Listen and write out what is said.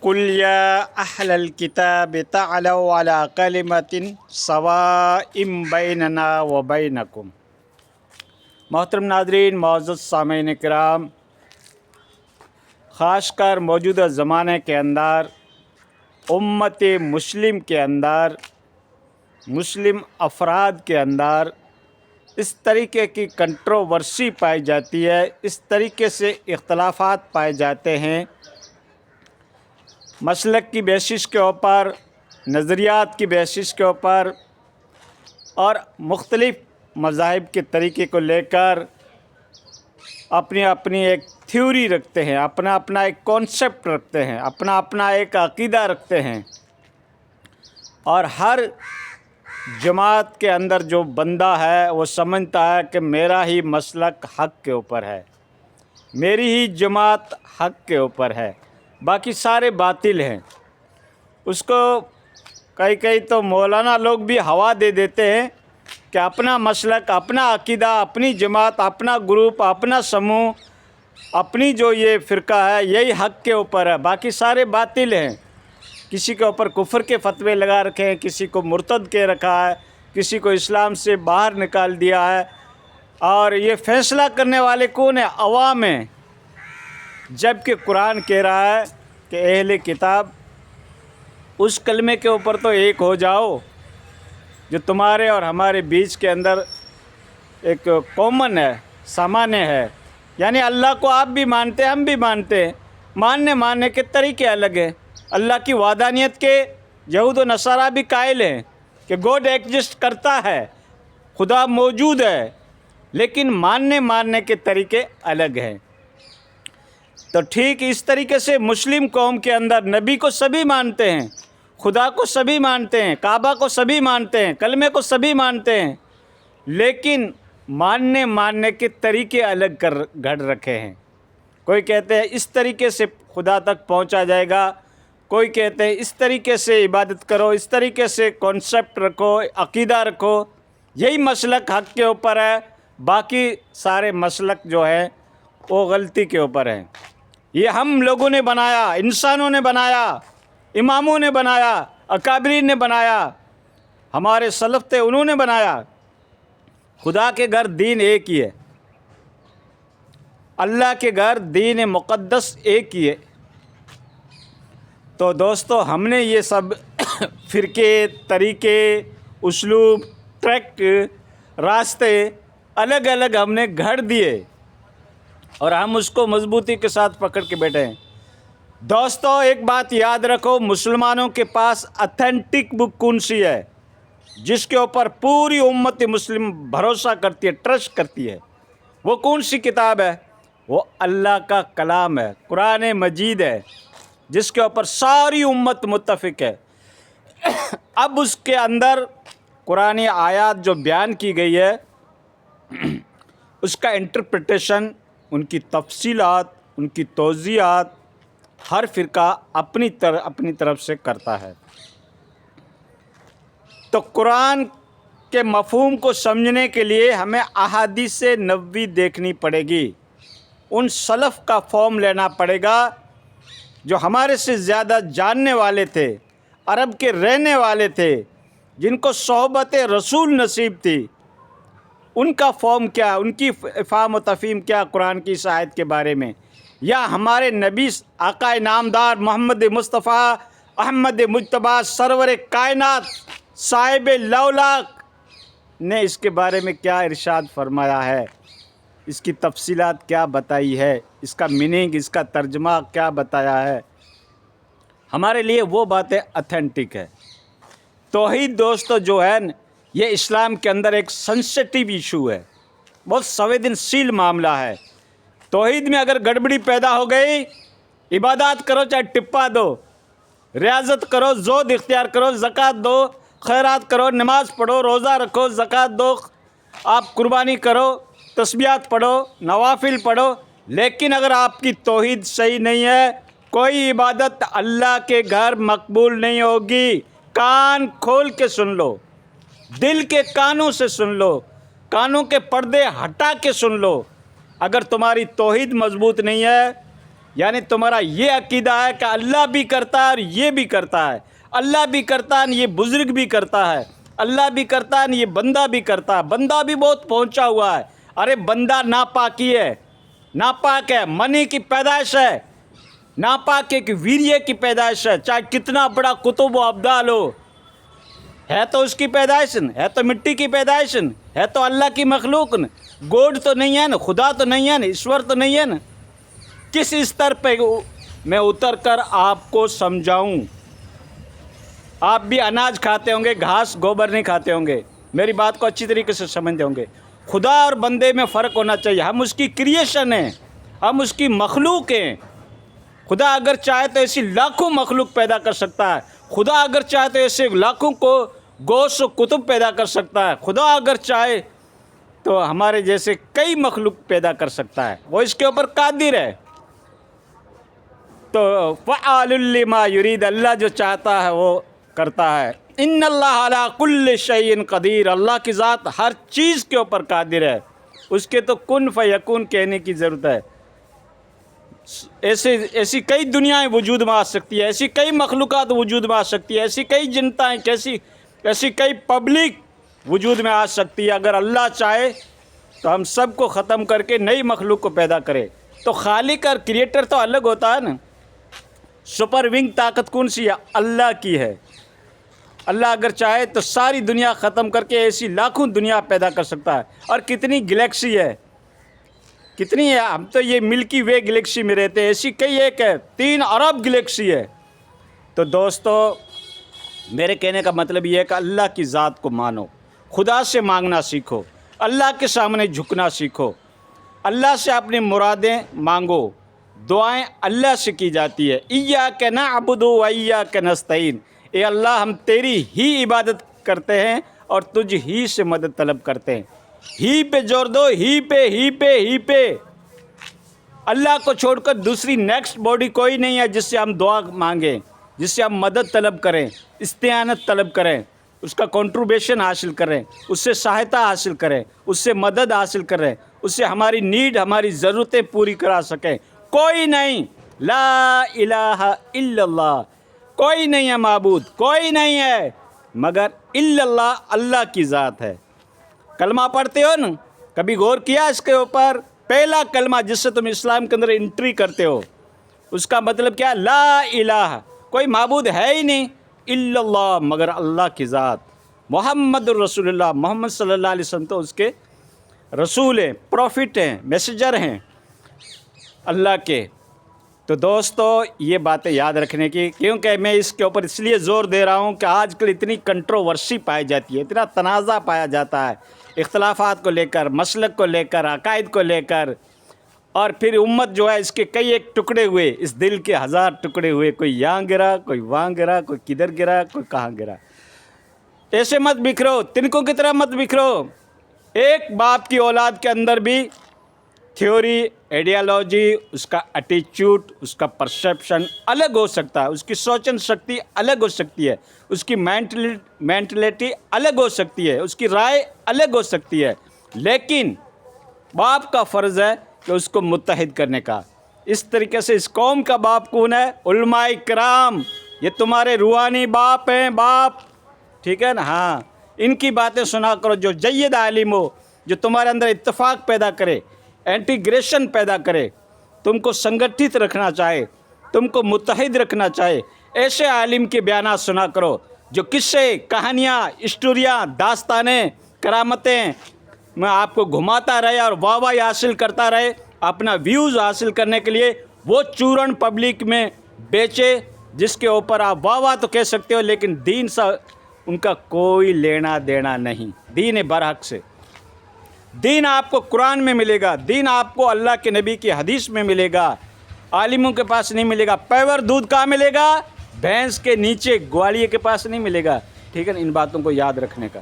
قل یا اہل الکتاب تعالوا علی کلمۃ سواء بیننا و بینکم۔ محترم ناظرین، معزز سامعین کرام، خاص کر موجودہ زمانے کے اندر امت مسلم کے اندر، مسلم افراد کے اندر اس طریقے کی کنٹروورسی پائی جاتی ہے، اس طریقے سے اختلافات پائے جاتے ہیں، مسلک کی بیسس کے اوپر، نظریات کی بیسس کے اوپر، اور مختلف مذاہب کے طریقے کو لے کر اپنی اپنی ایک تھیوری رکھتے ہیں، اپنا اپنا ایک کانسیپٹ رکھتے ہیں، اپنا اپنا ایک عقیدہ رکھتے ہیں، اور ہر جماعت کے اندر جو بندہ ہے وہ سمجھتا ہے کہ میرا ہی مسلک حق کے اوپر ہے، میری ہی جماعت حق کے اوپر ہے، باقی سارے باطل ہیں۔ اس کو کئی تو مولانا لوگ بھی ہوا دے دیتے ہیں کہ اپنا مسلک، اپنا عقیدہ، اپنی جماعت، اپنا گروپ، اپنا سموہ، اپنی جو یہ فرقہ ہے یہی حق کے اوپر ہے، باقی سارے باطل ہیں۔ کسی کے اوپر کفر کے فتوے لگا رکھے ہیں، کسی کو مرتد کہہ رکھا ہے، کسی کو اسلام سے باہر نکال دیا ہے، اور یہ فیصلہ کرنے والے کون ہیں؟ عوام ہیں، جبکہ قرآن کہہ رہا ہے کہ اہل کتاب اس کلمے کے اوپر تو ایک ہو جاؤ جو تمہارے اور ہمارے بیچ کے اندر ایک کامن ہے، سامانیہ ہے، یعنی اللہ کو آپ بھی مانتے ہیں، ہم بھی مانتے ہیں، ماننے کے طریقے الگ ہیں۔ اللہ کی وحدانیت کے یہود و نصارہ بھی قائل ہیں کہ گاڈ ایگزسٹ کرتا ہے، خدا موجود ہے، لیکن ماننے کے طریقے الگ ہیں۔ تو ٹھیک اس طریقے سے مسلم قوم کے اندر نبی کو سبھی مانتے ہیں، خدا کو سبھی مانتے ہیں، کعبہ کو سبھی مانتے ہیں، کلمے کو سبھی مانتے ہیں، لیکن ماننے کے طریقے الگ گھڑ رکھے ہیں۔ کوئی کہتے ہیں اس طریقے سے خدا تک پہنچا جائے گا، کوئی کہتے ہیں اس طریقے سے عبادت کرو، اس طریقے سے کانسیپٹ رکھو، عقیدہ رکھو، یہی مسلک حق کے اوپر ہے، باقی سارے مسلک جو ہیں وہ غلطی کے اوپر ہیں۔ یہ ہم لوگوں نے بنایا، انسانوں نے بنایا، اماموں نے بنایا، اکابرین نے بنایا، ہمارے سلف تھے انہوں نے بنایا۔ خدا کے گھر دین ایک ہی ہے، اللہ کے گھر دین مقدس ایک ہی ہے۔ تو دوستو، ہم نے یہ سب فرقے، طریقے، اسلوب، ٹریک، راستے الگ الگ ہم نے گھڑ دیے، اور ہم اس کو مضبوطی کے ساتھ پکڑ کے بیٹھے ہیں۔ دوستو، ایک بات یاد رکھو، مسلمانوں کے پاس اتھینٹک بک کون سی ہے جس کے اوپر پوری امت مسلم بھروسہ کرتی ہے، ٹرسٹ کرتی ہے؟ وہ کون سی کتاب ہے؟ وہ اللہ کا کلام ہے، قرآن مجید ہے، جس کے اوپر ساری امت متفق ہے۔ اب اس کے اندر قرآنی آیات جو بیان کی گئی ہے، اس کا انٹرپریٹیشن، ان کی تفصیلات، ان کی توضیحات ہر فرقہ اپنی طرف سے کرتا ہے۔ تو قرآن کے مفہوم کو سمجھنے کے لیے ہمیں احادیث نبوی دیکھنی پڑے گی، ان سلف کا فارم لینا پڑے گا جو ہمارے سے زیادہ جاننے والے تھے، عرب کے رہنے والے تھے، جن کو صحبت رسول نصیب تھی۔ ان کا فارم کیا، ان کی فہم و تفہیم کیا قرآن کی اس آیت کے بارے میں، یا ہمارے نبی آقا نامدار محمد مصطفیٰ احمد مجتبیٰ سرور کائنات صاحب لولاک نے اس کے بارے میں کیا ارشاد فرمایا ہے، اس کی تفصیلات کیا بتائی ہے، اس کا میننگ، اس کا ترجمہ کیا بتایا ہے؟ ہمارے لیے وہ باتیں اتھینٹک ہے۔ توحید دوستو جو ہے یہ اسلام کے اندر ایک سنسٹیو ایشو ہے، بہت سنویدنشیل معاملہ ہے۔ توحید میں اگر گڑبڑی پیدا ہو گئی، عبادات کرو چاہے ٹپا دو، ریاضت کرو، زہد اختیار کرو، زکوٰۃ دو، خیرات کرو، نماز پڑھو، روزہ رکھو، زکوٰۃ دو، آپ قربانی کرو، تسبیحات پڑھو، نوافل پڑھو، لیکن اگر آپ کی توحید صحیح نہیں ہے، کوئی عبادت اللہ کے گھر مقبول نہیں ہوگی۔ کان کھول کے سن لو، دل کے کانوں سے سن لو، کانوں کے پردے ہٹا کے سن لو، اگر تمہاری توحید مضبوط نہیں ہے یعنی تمہارا یہ عقیدہ ہے کہ اللہ بھی کرتا ہے اور یہ بھی کرتا ہے، اللہ بھی کرتا ہے، یہ بزرگ بھی کرتا ہے، اللہ بھی کرتا ہے، یہ بندہ بھی کرتا ہے، بندہ بھی بہت پہنچا ہوا ہے۔ ارے بندہ ناپاکی ہے، ناپاک ہے، منی کی پیدائش ہے، ناپاک ایک ویریے کی پیدائش ہے، چاہے کتنا بڑا قطب و ابدال ہو، ہے تو اس کی پیدائش، ہے تو مٹی کی پیدائش، ہے تو اللہ کی مخلوق، گوڈ تو نہیں ہے نا، خدا تو نہیں ہے نا، ایشور تو نہیں ہے نا۔ کس استر پہ میں اتر کر آپ کو سمجھاؤں؟ آپ بھی اناج کھاتے ہوں گے، گھاس گوبر نہیں کھاتے ہوں گے، میری بات کو اچھی طریقے سے سمجھتے ہوں گے۔ خدا اور بندے میں فرق ہونا چاہیے، ہم اس کی کریشن ہیں، ہم اس کی مخلوق ہیں۔ خدا اگر چاہے تو ایسی لاکھوں مخلوق پیدا کر سکتا ہے، خدا اگر چاہے تو ایسے لاکھوں کو گوشت و کتب پیدا کر سکتا ہے، خدا اگر چاہے تو ہمارے جیسے کئی مخلوق پیدا کر سکتا ہے، وہ اس کے اوپر قادر ہے۔ تو فعال لما یرید، اللہ جو چاہتا ہے وہ کرتا ہے۔ ان اللہ علی کل شیء قدیر، اللہ کی ذات ہر چیز کے اوپر قادر ہے، اس کے تو کن فیکون کہنے کی ضرورت ہے۔ ایسی کئی دنیایں وجود میں آ سکتی ہے، ایسی کئی مخلوقات وجود میں آ سکتی ہے، ایسی کئی جنتائیں، ایسی کئی پبلک وجود میں آ سکتی ہے۔ اگر اللہ چاہے تو ہم سب کو ختم کر کے نئی مخلوق کو پیدا کرے۔ تو خالق اور کریٹر تو الگ ہوتا ہے نا۔ سپر ونگ طاقت کون سی ہے؟ اللہ کی ہے۔ اللہ اگر چاہے تو ساری دنیا ختم کر کے ایسی لاکھوں دنیا پیدا کر سکتا ہے۔ اور کتنی گلیکسی ہے، کتنی ہے، ہم تو یہ ملکی وے گلیکسی میں رہتے ہیں، ایسی کئی ایک ہے، 3 ارب گلیکسی ہے۔ تو دوستو میرے کہنے کا مطلب یہ ہے کہ اللہ کی ذات کو مانو، خدا سے مانگنا سیکھو، اللہ کے سامنے جھکنا سیکھو، اللہ سے اپنی مرادیں مانگو، دعائیں اللہ سے کی جاتی ہے۔ ایاک نعبد و ایاک نستعین، اے اللہ ہم تیری ہی عبادت کرتے ہیں اور تجھ ہی سے مدد طلب کرتے ہیں۔ ہی پہ زور دو، ہی پہ اللہ کو چھوڑ کر دوسری نیکسٹ باڈی کوئی نہیں ہے جس سے ہم دعا مانگیں، جس سے ہم مدد طلب کریں، استعانت طلب کریں، اس کا کنٹریبیوشن حاصل کریں، اس سے سہایتا حاصل کریں، اس سے مدد حاصل کریں، اس سے ہماری نیڈ، ہماری ضرورتیں پوری کرا سکیں۔ کوئی نہیں، لا الہ الا اللہ، کوئی نہیں ہے معبود، کوئی نہیں ہے مگر الا اللہ، اللہ کی ذات ہے۔ کلمہ پڑھتے ہو نا، کبھی غور کیا اس کے اوپر؟ پہلا کلمہ جس سے تم اسلام کے اندر انٹری کرتے ہو، اس کا مطلب کیا؟ لا الہ، کوئی معبود ہے ہی نہیں، الا اللہ، مگر اللہ کی ذات۔ محمد الرسول اللہ، محمد صلی اللہ علیہ وسلم تو اس کے رسول ہیں، پروفٹ ہیں، میسنجر ہیں اللہ کے۔ تو دوستو یہ باتیں یاد رکھنے کی، کیونکہ میں اس کے اوپر اس لیے زور دے رہا ہوں کہ آج کل اتنی کنٹروورسی پائی جاتی ہے، اتنا تنازع پایا جاتا ہے اختلافات کو لے کر، مسلک کو لے کر، عقائد کو لے کر، اور پھر امت جو ہے اس کے کئی ایک ٹکڑے ہوئے، اس دل کے 1000 ٹکڑے ہوئے، کوئی یہاں گرا، کوئی وہاں گرا، کوئی کدھر گرا، کوئی کہاں گرا۔ ایسے مت بکھرو، تنکوں کی طرح مت بکھرو۔ ایک باپ کی اولاد کے اندر بھی تھیوری، ایڈیالوجی، اس کا ایٹیچیوڈ، اس کا پرسیپشن الگ ہو سکتا ہے، اس کی سوچن شکتی الگ ہو سکتی ہے، اس کی مینٹلٹی الگ ہو سکتی ہے، اس کی رائے الگ ہو سکتی ہے، لیکن باپ کا فرض ہے کہ اس کو متحد کرنے کا۔ اس طریقے سے اس قوم کا باپ کون ہے؟ علماء کرام، یہ تمہارے روحانی باپ ہیں، باپ، ٹھیک ہے نا؟ ہاں، ان کی باتیں سنا کرو، جو جید عالم ہو، جو تمہارے اندر اتفاق پیدا کرے، انٹیگریشن پیدا کرے، تم کو سنگٹھت رکھنا چاہے، تم کو متحد رکھنا چاہے، ایسے عالم کے بیانات سنا کرو جو قصے، کہانیاں، اسٹوریاں، داستانیں، کرامتیں میں آپ کو گھماتا رہے اور واہ واہ حاصل کرتا رہے، اپنا ویوز حاصل کرنے کے لیے وہ چورن پبلک میں بیچے، جس کے اوپر آپ واہ واہ تو کہہ سکتے ہو، لیکن دین سے ان کا کوئی لینا دینا نہیں، دین برحق سے۔ دین آپ کو قرآن میں ملے گا، دین آپ کو اللہ کے نبی کی حدیث میں ملے گا، عالموں کے پاس نہیں ملے گا۔ پیور دودھ کہاں ملے گا؟ بھینس کے نیچے، گوالیے کے پاس نہیں ملے گا، ٹھیک ہے نا؟ ان باتوں کو یاد رکھنے کا۔